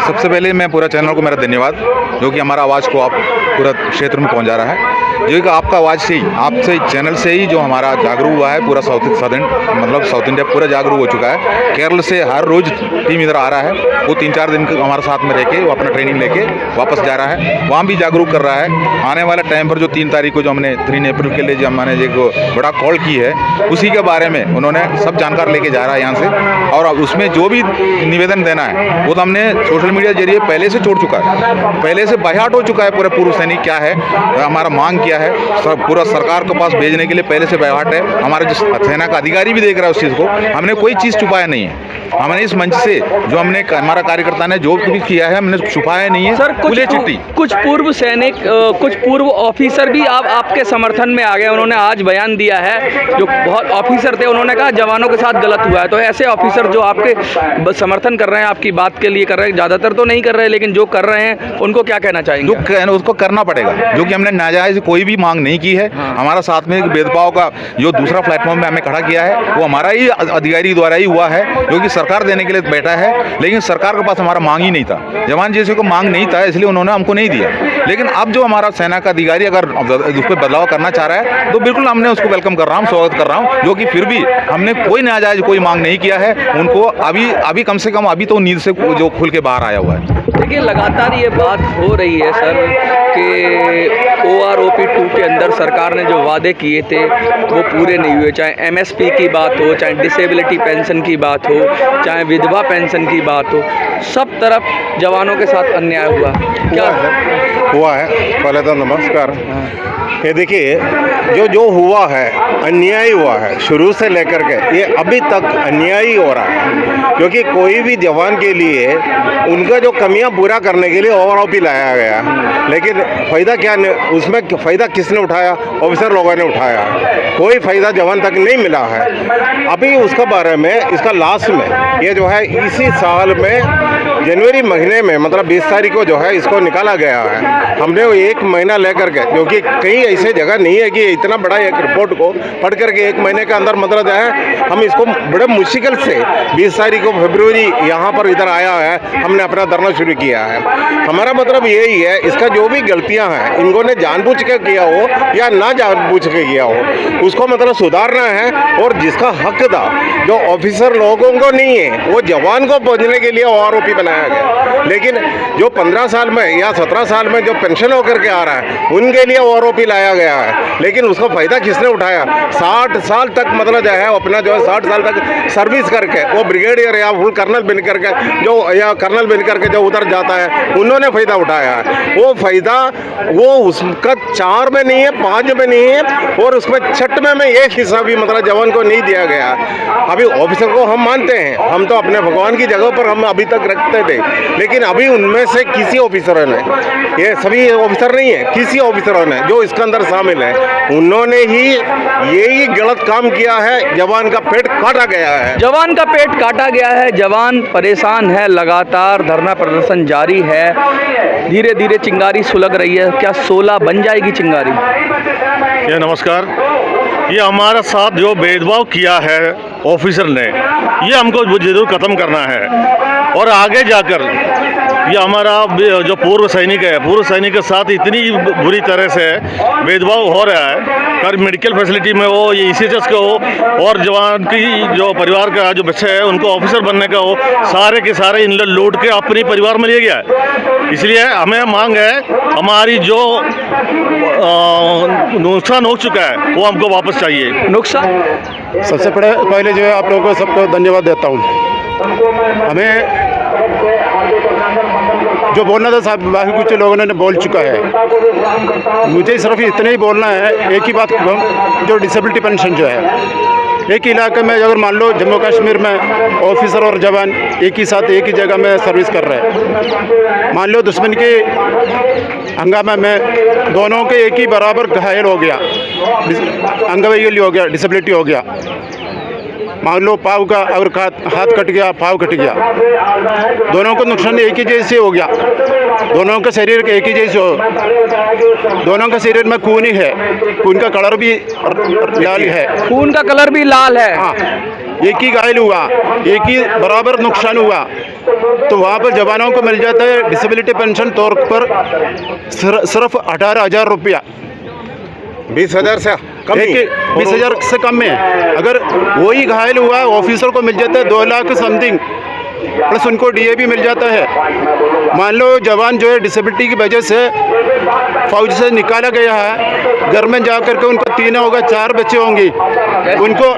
सबसे पहले मैं पूरा चैनल को मेरा धन्यवाद, जो कि हमारा आवाज़ को आप पूरा क्षेत्र में पहुंचा रहा है। जो कि आपका आवाज़ से ही, आपसे चैनल से ही जो हमारा जागरूक हुआ है पूरा साउथ इंडिया पूरा जागरूक हो चुका है। केरल से हर रोज़ टीम इधर आ रहा है, वो 3-4 दिन हमारे साथ में रह के वो अपना ट्रेनिंग लेके वापस जा रहा है, वहाँ भी जागरूक कर रहा है। आने वाला टाइम पर जो 3 तारीख को जो हमने 3 अप्रैल के लिए जो हमने एक बड़ा कॉल की है, उसी के बारे में उन्होंने सब जानकारी लेके जा रहा है यहाँ से। और उसमें जो भी निवेदन देना है वो तो हमने सोशल मीडिया के जरिए पहले से छोड़ चुका है, पहले से बयाट हो चुका है। पूरे पूर्व सैनिक क्या है, हमारा मांग क्या है, पूरा सरकार के पास भेजने के लिए पहले से बयाट है। हमारे जो सेना का अधिकारी भी देख रहा है उस चीज़ को, हमने कोई चीज़ छुपाया नहीं है। हमने इस मंच से जो हमने हमारा कार्यकर्ता ने जो भी किया है हमने छुपाया नहीं है। सर, कुछ पूर्व सैनिक, कुछ पूर्व ऑफिसर भी आपके समर्थन में आ गए। उन्होंने आज बयान दिया है, जो बहुत ऑफिसर थे उन्होंने कहा जवानों के साथ गलत हुआ है। तो ऐसे ऑफिसर जो आपके समर्थन कर रहे हैं, आपकी बात के लिए कर रहे हैं, ज़्यादातर तो नहीं कर रहे लेकिन जो कर रहे हैं उनको क्या कहना चाहेंगे? उसको करना पड़ेगा, जो कि हमने नाजायज कोई भी मांग नहीं की है। हमारा साथ में भेदभाव का जो दूसरा प्लेटफॉर्म में हमें खड़ा किया है वो हमारा ही अधिकारी द्वारा ही हुआ है, जो कि सरकार देने के लिए बैठा है। लेकिन सरकार के पास हमारा मांग ही नहीं था, जवान जैसे को मांग नहीं था, इसलिए उन्होंने हमको नहीं दिया। लेकिन अब जो हमारा सेना का अधिकारी अगर उस पर बदलाव करना चाह रहा है तो बिल्कुल हमने उसको वेलकम कर रहा हूँ, स्वागत कर रहा हूँ। जो कि फिर भी हमने कोई नाजायज कोई मांग नहीं किया है उनको। अभी कम से कम अभी तो नींद से जो खुल के बाहर आया हुआ है। देखिए, लगातार ये बात हो रही है सर कि OROP 2 के अंदर सरकार ने जो वादे किए थे वो पूरे नहीं हुए। चाहे MSP की बात हो, चाहे डिसेबिलिटी पेंशन की बात हो, चाहे विधवा पेंशन की बात हो, सब तरफ जवानों के साथ अन्याय हुआ है। पहले तो नमस्कार। ये देखिए, जो हुआ है अन्याय हुआ है शुरू से लेकर के, ये अभी तक अन्याय ही हो रहा है। क्योंकि कोई भी जवान के लिए उनका जो कमियां पूरा करने के लिए OROP लाया गया, लेकिन फ़ायदा क्या, उसमें फ़ायदा किसने उठाया? ऑफिसर लोगों ने उठाया। कोई फ़ायदा जवान तक नहीं मिला है। अभी उसके बारे में इसका लास्ट में ये जो है इसी साल में जनवरी महीने में, मतलब 20 तारीख को जो है इसको निकाला गया है। हमने 1 महीना लेकर के, जो कि कहीं ऐसे जगह नहीं है कि इतना बड़ा एक रिपोर्ट को पढ़ करके 1 महीने के अंदर मतलब जो है हम इसको बड़े मुश्किल से 20 तारीख को फरवरी यहाँ पर इधर आया है, हमने अपना धरना शुरू किया है। हमारा मतलब यही है, इसका जो भी गलतियाँ हैं इनको ने जानबूझ के किया हो या ना जानबूझ के किया हो, उसको मतलब सुधारना है। और जिसका हक था, जो ऑफिसर लोगों को नहीं है, वो जवान को पहुँचने के लिए OROP बनाया गया। लेकिन जो 15 साल में या 17 साल में जो पेंशन होकर के आ रहा है उनके लिए OROP लाया गया है। लेकिन उसका फ़ायदा किसने उठाया? 60 साल तक मतलब जो है अपना जो है 60 साल तक सर्विस करके वो ब्रिगेडियर या फुल कर्नल बन करके जो या कर्नल बन करके जो उधर जाता है, उन्होंने फ़ायदा उठाया है। वो फ़ायदा वो उसका 4 में नहीं है, 5 में नहीं है, और उसमें 6 में 1 हिस्सा भी मतलब जवान को नहीं दिया गया। अभी ऑफिसर को हम मानते हैं, हम तो अपने भगवान की जगह पर हम अभी तक रखते थे, लेकिन अभी उनमें से किसी ऑफिसरों ने, ये सभी ऑफिसर नहीं है, किसी ऑफिसरों ने जो इसके अंदर शामिल है, उन्होंने ही यही गलत काम किया है। जवान का पेट काटा गया है, जवान का पेट काटा गया है। जवान परेशान है, लगातार धरना प्रदर्शन जारी है। धीरे धीरे चिंगारी सुलग रही है। क्या 16 बन जाएगी चिंगारी? ये नमस्कार। ये हमारा साथ जो भेदभाव किया है ऑफिसर ने, ये हमको जरूर ख़त्म करना है। और आगे जाकर ये हमारा जो पूर्व सैनिक है, पूर्व सैनिक के साथ इतनी बुरी तरह से भेदभाव हो रहा है। हर मेडिकल फैसिलिटी में हो, ये ECHS का हो, और जवान की जो परिवार का जो बच्चे हैं उनको ऑफिसर बनने का हो, सारे के सारे इन लूट के अपने परिवार में ले गया है। इसलिए हमें मांग है, हमारी जो नुकसान हो चुका है वो हमको वापस चाहिए। नुकसान सबसे पहले जो है आप लोगों को सबको धन्यवाद देता हूँ। हमें जो बोलना था साहब बाकी कुछ लोगों ने बोल चुका है। मुझे सिर्फ इतना ही बोलना है, एक ही बात, जो डिसेबिलिटी पेंशन जो है, एक ही इलाके में अगर मान लो जम्मू कश्मीर में ऑफिसर और जवान एक ही साथ एक ही जगह में सर्विस कर रहे हैं, मान लो दुश्मन के हंगामा में दोनों के एक ही बराबर घायल हो गया, अंगवैकल्य हो गया, डिसेबिलिटी हो गया, मान लो पाँव का और हाथ कट गया, पाँव कट गया, दोनों को नुकसान एक ही जैसे हो गया, दोनों का शरीर एक ही जैसे हो, दोनों का शरीर में खून ही है, खून का कलर भी लाल है, खून का कलर भी लाल है। हाँ, एक ही घायल हुआ, एक ही बराबर नुकसान हुआ, तो वहाँ पर जवानों को मिल जाता है डिसेबिलिटी पेंशन तौर पर सिर्फ 18,000 रुपया। 20,000 से कम ही। 20,000 से कम में है। अगर वही घायल हुआ ऑफिसर को मिल जाता है 2 लाख समथिंग, प्लस उनको डीए भी मिल जाता है। मान लो जवान जो है डिसेबिलिटी की वजह से फौज से निकाला गया है, घर में जा कर के उनको 3 होगा 4 बच्चे होंगे, उनको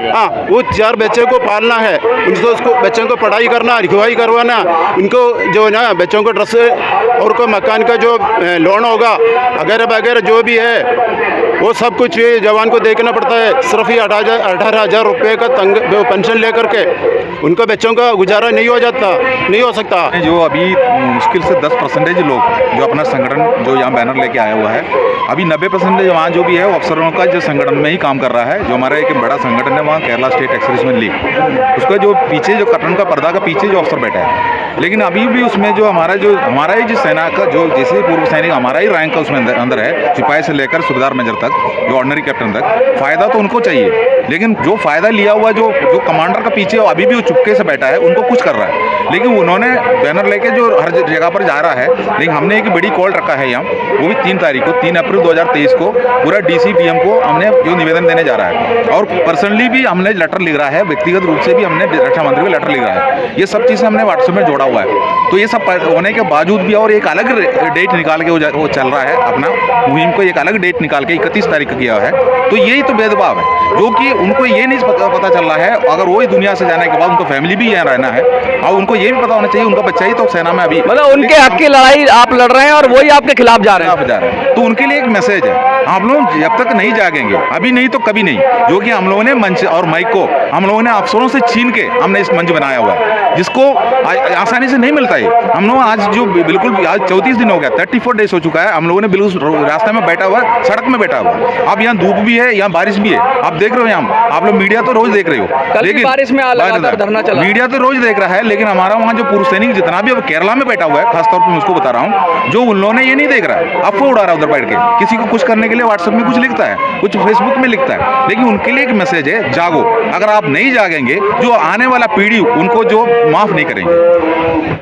वो 4 बच्चे को पालना है, उनको उसको बच्चों को पढ़ाई करना, लिखवाई करवाना, उनको जो है ना बच्चों को ड्रेस और को मकान का जो लोन होगा वगैरह वगैरह जो भी है वो सब कुछ ये जवान को देखना पड़ता है। सिर्फ ये 18,000 रुपये का पेंशन लेकर के उनको बच्चों का गुजारा नहीं हो सकता। जो अभी मुश्किल से 10% लोग जो अपना संगठन जो यहाँ बैनर लेके आया हुआ है, अभी 90% जवान जो भी है वो अफसरों का जो संगठन में ही काम कर रहा है। जो हमारा एक बड़ा संगठन है वहाँ केरला स्टेट एक्सर्विसमेन लीग, उसका जो पीछे जो कर्टन का पर्दा का पीछे जो अफसर बैठा है, लेकिन अभी भी उसमें जो हमारा ही जो सेना का जो जैसे पूर्व सैनिक हमारा ही रैंक का उसमें अंदर है, सिपाही से लेकर सूबेदार मेजर तक, जो ऑर्डिनरी कैप्टन तक, फ़ायदा तो उनको चाहिए, लेकिन जो फ़ायदा लिया हुआ जो कमांडर का पीछे अभी भी वो चुपके से बैठा है, उनको कुछ कर रहा है। लेकिन उन्होंने बैनर लेके जो हर जगह पर जा रहा है, लेकिन हमने एक बड़ी कॉल रखा है यहाँ, वो भी 3 तारीख को 3 अप्रैल 2023 को पूरा DCPM को हमने जो निवेदन देने जा रहा है, और पर्सनली भी हमने लेटर लिख रहा है, व्यक्तिगत रूप से भी हमने रक्षा मंत्री को लेटर लिख रहा है। ये सब चीज़ें हमने व्हाट्सएप में जोड़ा हुआ है। तो ये सब होने के बावजूद भी और एक अलग डेट निकाल के वो चल रहा है अपना मुहिम को, एक अलग डेट निकाल के 31 तारीख को किया है। तो यही तो भेदभाव है, जो कि उनको ये नहीं पता चल रहा है। अगर वो इस दुनिया से जाने के बाद उनको फैमिली भी यहाँ रहना है, और उनको ये भी पता होना चाहिए उनका बच्चा ही तो सेना में अभी, मतलब उनके हक की लड़ाई आप लड़ रहे हैं और वही आपके खिलाफ जा रहे हैं। तो उनके लिए एक मैसेज है, हम लोग जब तक नहीं जागेंगे, अभी नहीं तो कभी नहीं, जो कि हम लोगों ने मंच और माइक को हम लोगों ने अफसरों से छीन के हमने इस मंच बनाया हुआ है, जिसको आसानी से नहीं मिलता है। हम लोग आज जो बिल्कुल आज 34 दिन हो गया, 34 डेज हो चुका है, हम लोगों ने बिल्कुल रास्ते में बैठा हुआ है, सड़क में बैठा हुआ है। अब यहाँ धूप भी है, यहाँ बारिश भी है, आप देख रहे हो, यहाँ आप लोग मीडिया तो रोज देख रहे हो, लेकिन बारिश में लगातार धरना चला, मीडिया तो रोज देख रहा है, लेकिन हमारा वहाँ जो पूर्व सैनिक जितना भी अब केरला में बैठा हुआ है, खासतौर पर मैं उसको बता रहा हूँ, जो उन लोगों ने ये नहीं देख रहा है, अफवाह उड़ा रहा है उधर बैठ के, किसी को कुछ करने के लिए व्हाट्सएप में कुछ लिखता है, कुछ फेसबुक में लिखता है, लेकिन उनके लिए एक मैसेज है, जागो। अगर आप नहीं जागेंगे, जो आने वाला पीढ़ी उनको जो माफ नहीं करेंगे।